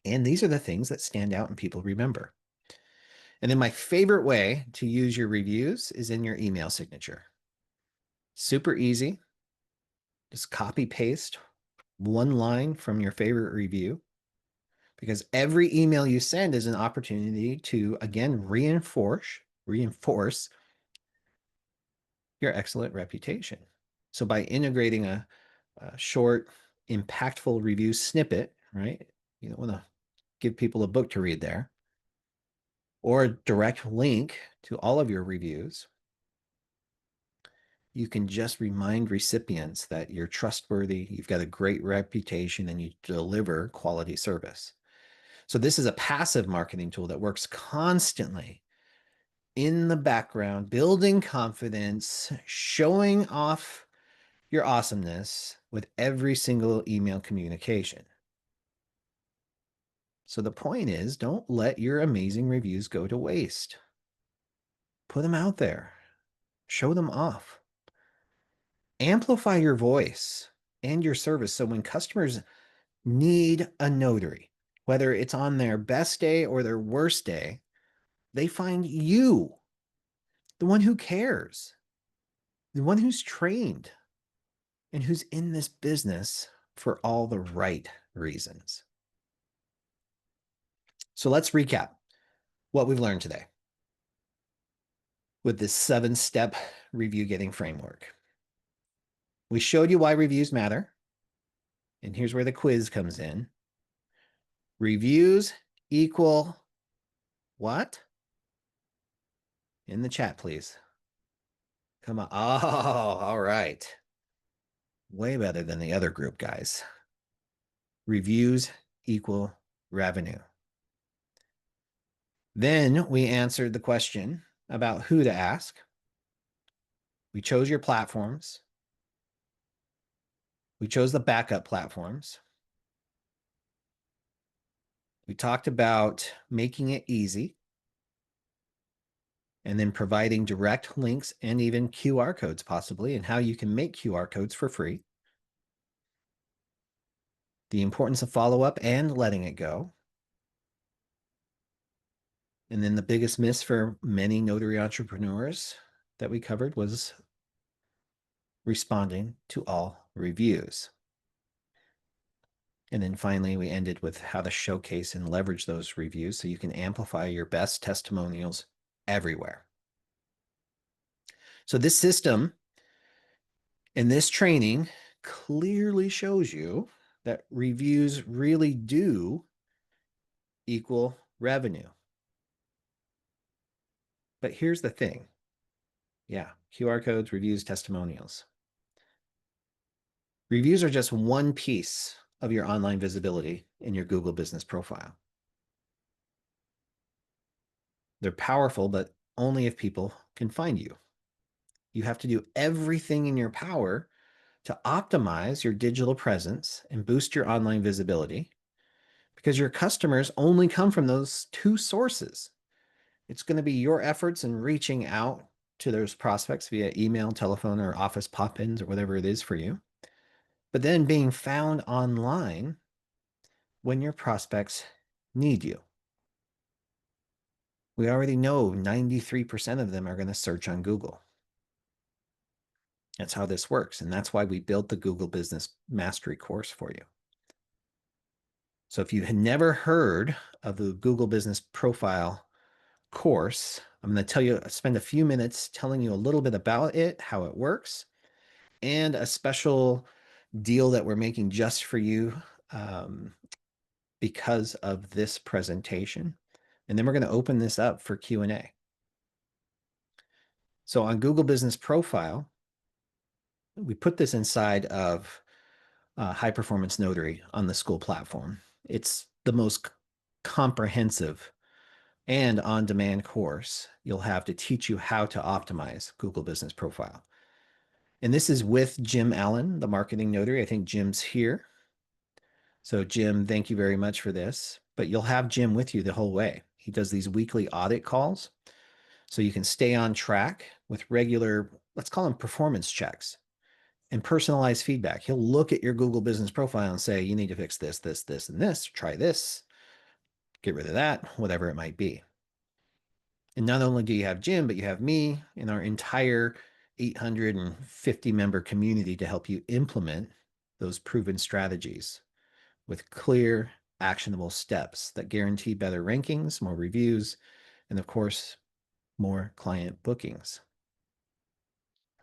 And these are the things that stand out and people remember. And then my favorite way to use your reviews is in your email signature. Super easy. Just copy paste one line from your favorite review, because every email you send is an opportunity to, again, reinforce your excellent reputation. So by integrating a short, impactful review snippet, right? You don't want to give people a book to read there, or a direct link to all of your reviews. You can just remind recipients that you're trustworthy, you've got a great reputation, and you deliver quality service. So this is a passive marketing tool that works constantly in the background, building confidence, showing off your awesomeness with every single email communication. So the point is, don't let your amazing reviews go to waste. Put them out there. Show them off. Amplify your voice and your service so when customers need a notary, whether it's on their best day or their worst day, they find you, the one who cares, the one who's trained, and who's in this business for all the right reasons. So let's recap what we've learned today with this 7-step review getting framework. We showed you why reviews matter. And here's where the quiz comes in. Reviews equal what? In the chat, please. Come on. Oh, all right. Way better than the other group, guys. Reviews equal revenue. Then we answered the question about who to ask. We chose your platforms. We chose the backup platforms. We talked about making it easy and then providing direct links and even QR codes possibly, and how you can make QR codes for free. The importance of follow-up and letting it go. And then the biggest miss for many notary entrepreneurs that we covered was responding to all reviews. And then finally, we ended with how to showcase and leverage those reviews so you can amplify your best testimonials everywhere. So this system and this training clearly shows you that reviews really do equal revenue. But here's the thing. Yeah, QR codes, reviews, testimonials. Reviews are just one piece of your online visibility in your Google business profile. They're powerful, but only if people can find you. You have to do everything in your power to optimize your digital presence and boost your online visibility, because your customers only come from those two sources. It's going to be your efforts in reaching out to those prospects via email, telephone, or office pop-ins, or whatever it is for you, but then being found online when your prospects need you. We already know 93% of them are going to search on Google. That's how this works. And that's why we built the Google Business Mastery course for you. So if you had never heard of the Google Business Profile course, I'm going to spend a few minutes telling you a little bit about it, how it works, and a special deal that we're making just for you because of this presentation. And then we're going to open this up for Q&A. So on Google Business Profile, we put this inside of High Performance Notary on the school platform. It's the most comprehensive and on-demand course you'll have to teach you how to optimize Google Business Profile. And this is with Jim Allen, the Marketing Notary. I think Jim's here. So Jim, thank you very much for this. But you'll have Jim with you the whole way. He does these weekly audit calls so you can stay on track with regular, let's call them performance checks and personalized feedback. He'll look at your Google Business Profile and say, you need to fix this, this, this, and this. Try this, get rid of that, whatever it might be. And not only do you have Jim, but you have me and our entire 850 member community to help you implement those proven strategies with clear, actionable steps that guarantee better rankings, more reviews, and of course, more client bookings.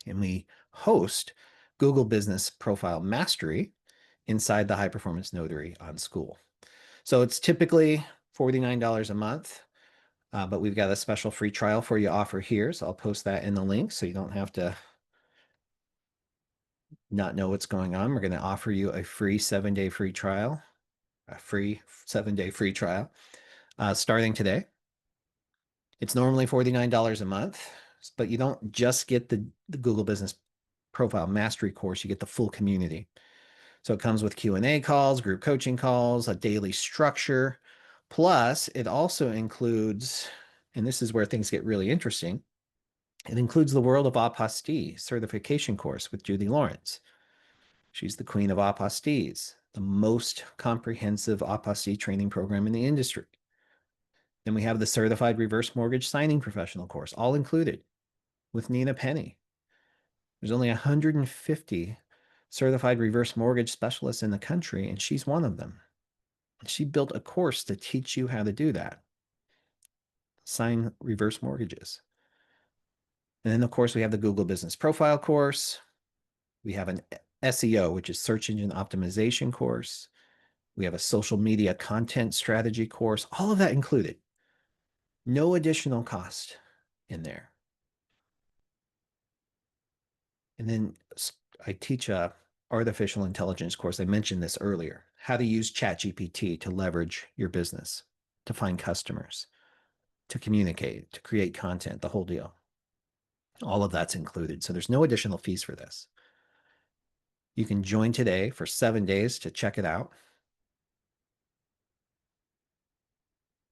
And we host Google Business Profile Mastery inside the High Performance Notary on School. So it's typically $49 a month, but we've got a special free trial for you offer here. So I'll post that in the link so you don't have to not know what's going on. We're going to offer you a free 7-day free trial, starting today. It's normally $49 a month, but you don't just get the Google Business Profile Mastery course, you get the full community. So it comes with Q&A calls, group coaching calls, a daily structure. Plus, it also includes, and this is where things get really interesting, it includes the World of Apostille certification course with Judy Lawrence. She's the queen of apostilles, the most comprehensive apostille training program in the industry. Then we have the Certified Reverse Mortgage Signing Professional course, all included with Nina Penny. There's only 150 certified reverse mortgage specialists in the country, and she's one of them. She built a course to teach you how to do that, sign reverse mortgages. And then, of course, we have the Google Business Profile course. We have an SEO, which is search engine optimization course. We have a social media content strategy course, all of that included. No additional cost in there. And then I teach a artificial intelligence course. I mentioned this earlier, how to use ChatGPT to leverage your business, to find customers, to communicate, to create content, the whole deal. All of that's included. So there's no additional fees for this. You can join today for 7 days to check it out.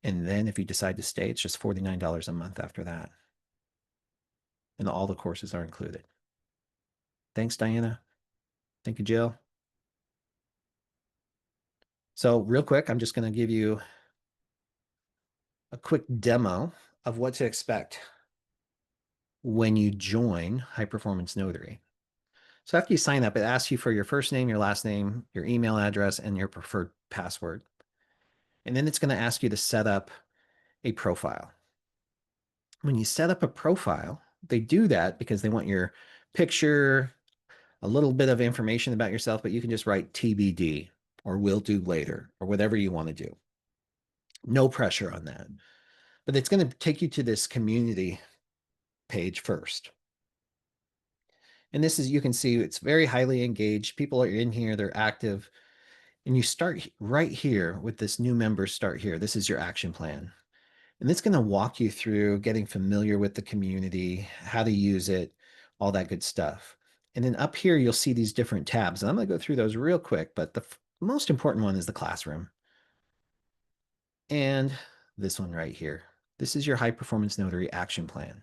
And then if you decide to stay, it's just $49 a month after that. And all the courses are included. Thanks, Diana. Thank you, Jill. So real quick, I'm just going to give you a quick demo of what to expect when you join High Performance Notary. So after you sign up, it asks you for your first name, your last name, your email address, and your preferred password. And then it's going to ask you to set up a profile. When you set up a profile, they do that because they want your picture, a little bit of information about yourself, but you can just write TBD or will do later or whatever you want to do. No pressure on that. But it's going to take you to this community page first. And this is, you can see it's very highly engaged. People are in here, they're active. And you start right here with this new member start here. This is your action plan. And it's going to walk you through getting familiar with the community, how to use it, all that good stuff. And then up here, you'll see these different tabs. And I'm going to go through those real quick, but the most important one is the classroom. And this one right here. This is your High Performance Notary action plan.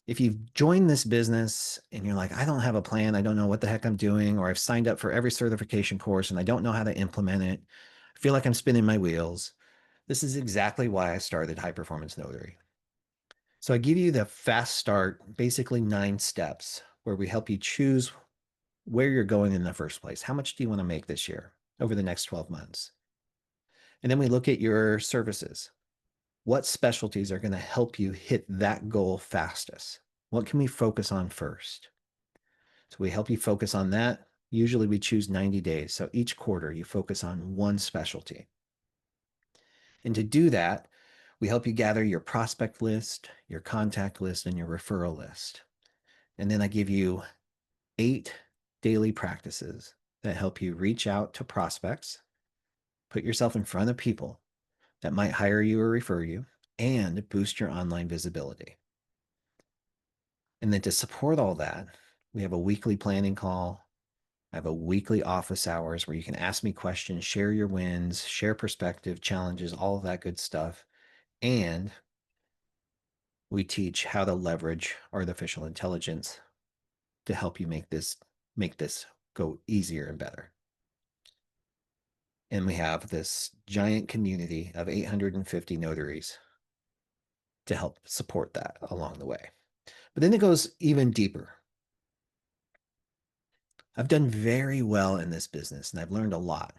If you've joined this business and you're like, I don't have a plan, I don't know what the heck I'm doing, or I've signed up for every certification course and I don't know how to implement it, I feel like I'm spinning my wheels, this is exactly why I started High Performance Notary. So I give you the fast start, basically 9 steps where we help you choose where you're going in the first place. How much do you want to make this year over the next 12 months? And then we look at your services. What specialties are going to help you hit that goal fastest? What can we focus on first? So we help you focus on that. Usually we choose 90 days. So each quarter you focus on one specialty. And to do that, we help you gather your prospect list, your contact list, and your referral list. And then I give you 8 daily practices that help you reach out to prospects, Put yourself in front of people that might hire you or refer you, and boost your online visibility. And then to support all that, we have a weekly planning call. I have a weekly office hours where you can ask me questions, share your wins, share perspective, challenges, all of that good stuff. And we teach how to leverage artificial intelligence to help you make this go easier and better. And we have this giant community of 850 notaries to help support that along the way. But then it goes even deeper. I've done very well in this business and I've learned a lot.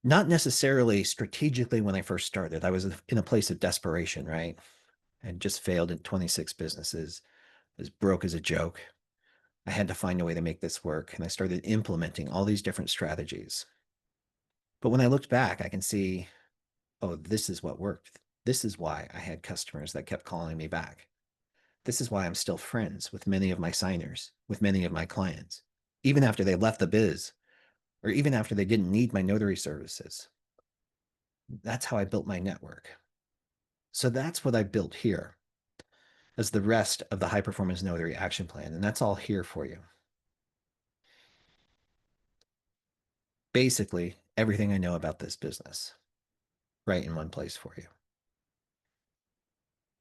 Not necessarily strategically when I first started. I was in a place of desperation, right? I had just failed in 26 businesses, as broke as a joke. I had to find a way to make this work. And I started implementing all these different strategies. But when I looked back, I can see, oh, this is what worked. This is why I had customers that kept calling me back. This is why I'm still friends with many of my signers, with many of my clients, even after they left the biz, or even after they didn't need my notary services. That's how I built my network. So that's what I built here as the rest of the high performance notary action plan. And that's all here for you. Basically, everything I know about this business, right in one place for you.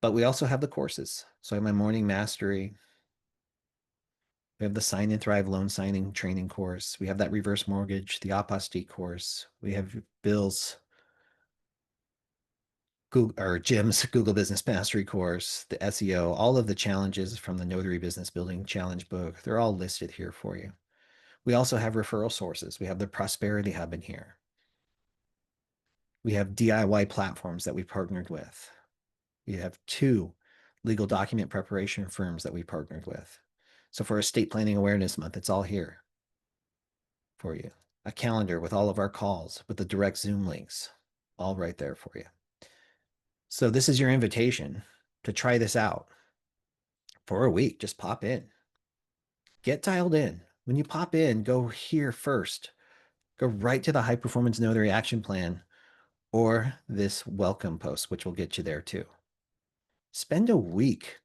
But we also have the courses. So I have my morning mastery. We have the Sign and Thrive loan signing training course. We have that reverse mortgage, the apostille course. We have Bill's Google, or Jim's Google Business Mastery course, the SEO, all of the challenges from the Notary Business Building Challenge book. They're all listed here for you. We also have referral sources. We have the Prosperity Hub in here. We have DIY platforms that we partnered with. We have 2 legal document preparation firms that we partnered with. So for Estate Planning Awareness Month, it's all here for you. A calendar with all of our calls, with the direct Zoom links, all right there for you. So this is your invitation to try this out for a week. Just pop in. Get dialed in. When you pop in, go here first. Go right to the High Performance Notary Action Plan or this welcome post, which will get you there too. Spend a week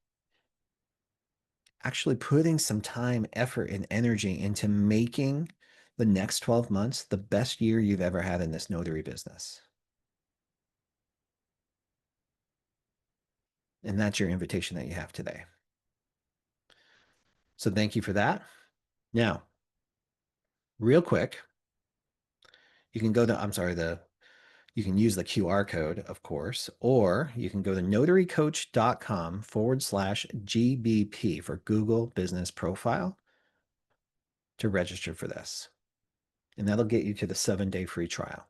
actually putting some time, effort, and energy into making the next 12 months the best year you've ever had in this notary business. And that's your invitation that you have today. So thank you for that. Now, real quick, you can go to, you can use the QR code, of course, or you can go to notarycoach.com/GBP for Google Business Profile to register for this. And that'll get you to the 7-day free trial.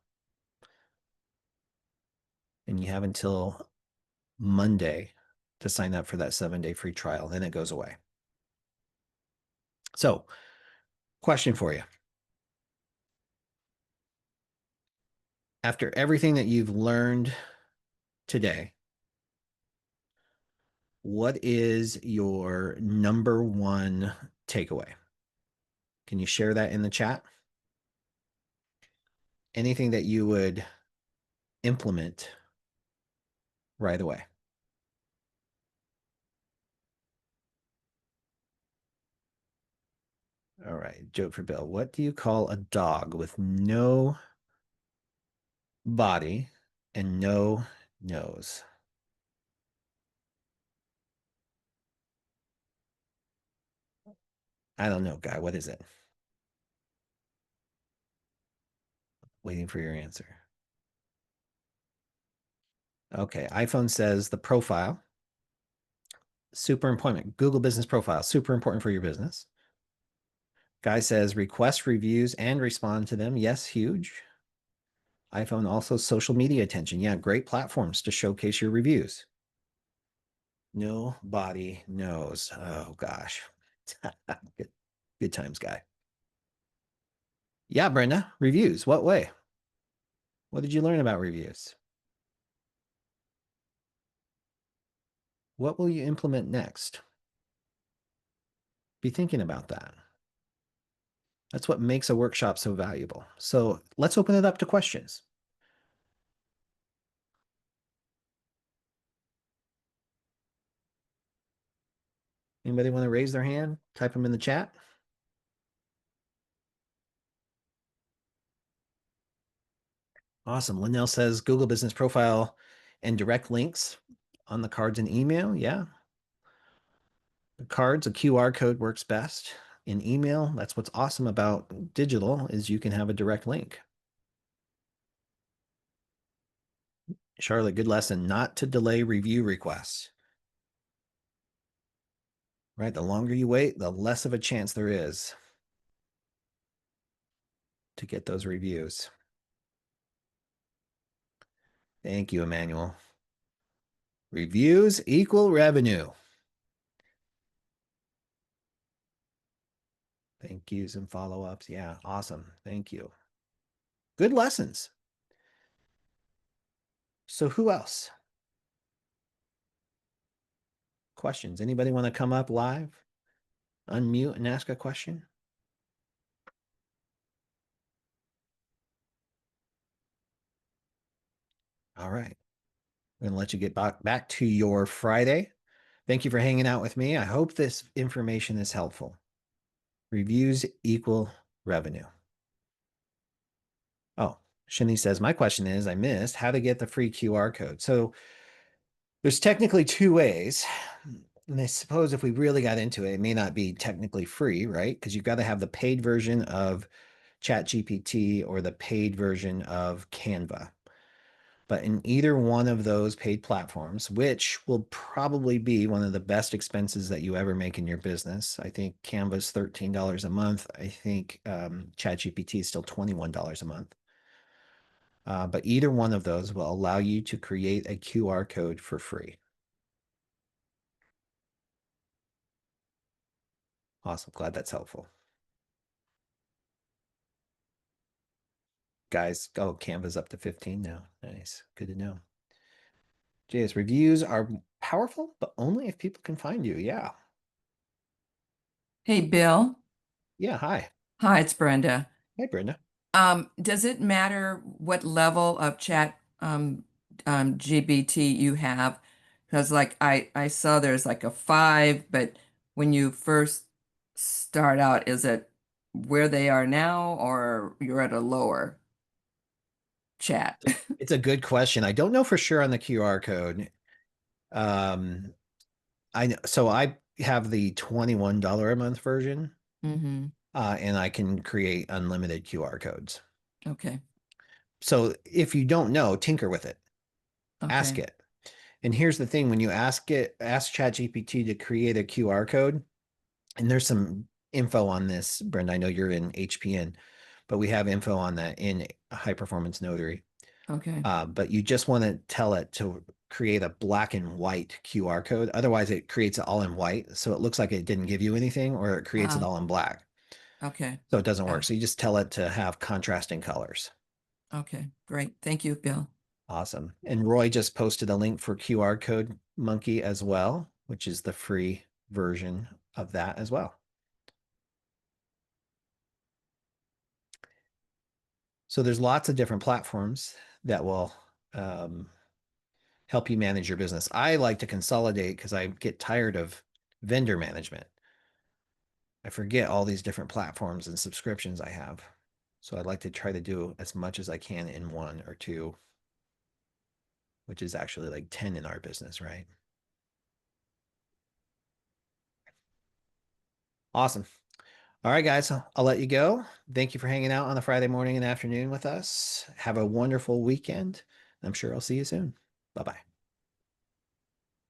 And you have until Monday to sign up for that 7-day free trial. Then it goes away. So, question for you. After everything that you've learned today, what is your number one takeaway? Can you share that in the chat? Anything that you would implement right away? All right, joke for Bill. What do you call a dog with no body and no nose? I don't know, guy. What is it? Waiting for your answer. Okay, iPhone says the profile. Super important. Google Business Profile, super important for your business. Guy says request reviews and respond to them. Yes, huge. iPhone also social media attention. Yeah, great platforms to showcase your reviews. Nobody knows. Oh gosh. Good times, guy. Yeah, Brenda, reviews. What way? What did you learn about reviews? What will you implement next? Be thinking about that. That's what makes a workshop so valuable. So let's open it up to questions. Anybody want to raise their hand? Type them in the chat. Awesome. Linnell says Google Business Profile and direct links on the cards and email. Yeah. The cards, a QR code works best. In email, that's what's awesome about digital is you can have a direct link. Charlotte, good lesson. Not to delay review requests. Right? The longer you wait, the less of a chance there is to get those reviews. Thank you, Emmanuel. Reviews equal revenue. Thank yous and follow-ups. Yeah, awesome. Thank you. Good lessons. So who else? Questions? Anybody want to come up live, unmute and ask a question? All right. I'm going to let you get back to your Friday. Thank you for hanging out with me. I hope this information is helpful. Reviews equal revenue. Oh, Shani says, my question is, I missed how to get the free QR code. So there's technically two ways. And I suppose if we really got into it, it may not be technically free, right? Because you've got to have the paid version of ChatGPT or the paid version of Canva. But in either one of those paid platforms, which will probably be one of the best expenses that you ever make in your business, I think Canva's $13 a month. I think ChatGPT is still $21 a month. But either one of those will allow you to create a QR code for free. Awesome. Glad that's helpful. Guys, oh, Canva's up to 15 now. Nice. Good to know. JS, reviews are powerful, but only if people can find you. Yeah. Hey, Bill. Yeah. Hi. Hi, it's Brenda. Hi, Brenda. Does it matter what level of chat GBT you have? Because like I saw there's like a 5, but when you first start out, is it where they are now or you're at a lower chat? It's a good question. I don't know for sure on the QR code. I know, so I have the $21 a month version, Mm-hmm. and I can create unlimited QR codes. Okay. So if you don't know, tinker with it, ask Okay. it. And here's the thing: when you ask ChatGPT to create a QR code, and there's some info on this, Brenda. I know you're in HPN, but we have info on that in High Performance Notary. Okay. But you just want to tell it to create a black and white QR code. Otherwise, it creates it all in white. So it looks like it didn't give you anything, or it creates it Uh, all in black. okay. So it doesn't Got work. it. So you just tell it to have contrasting colors. Okay. Great. Thank you, Bill. Awesome. And Roy just posted a link for QR Code Monkey as well, which is the free version of that as well. So there's lots of different platforms that will help you manage your business. I like to consolidate because I get tired of vendor management. I forget all these different platforms and subscriptions I have. So I'd like to try to do as much as I can in one or two, which is actually like 10 in our business, right? Awesome. All right, guys, I'll let you go. Thank you for hanging out on a Friday morning and afternoon with us. Have a wonderful weekend. I'm sure I'll see you soon. Bye bye.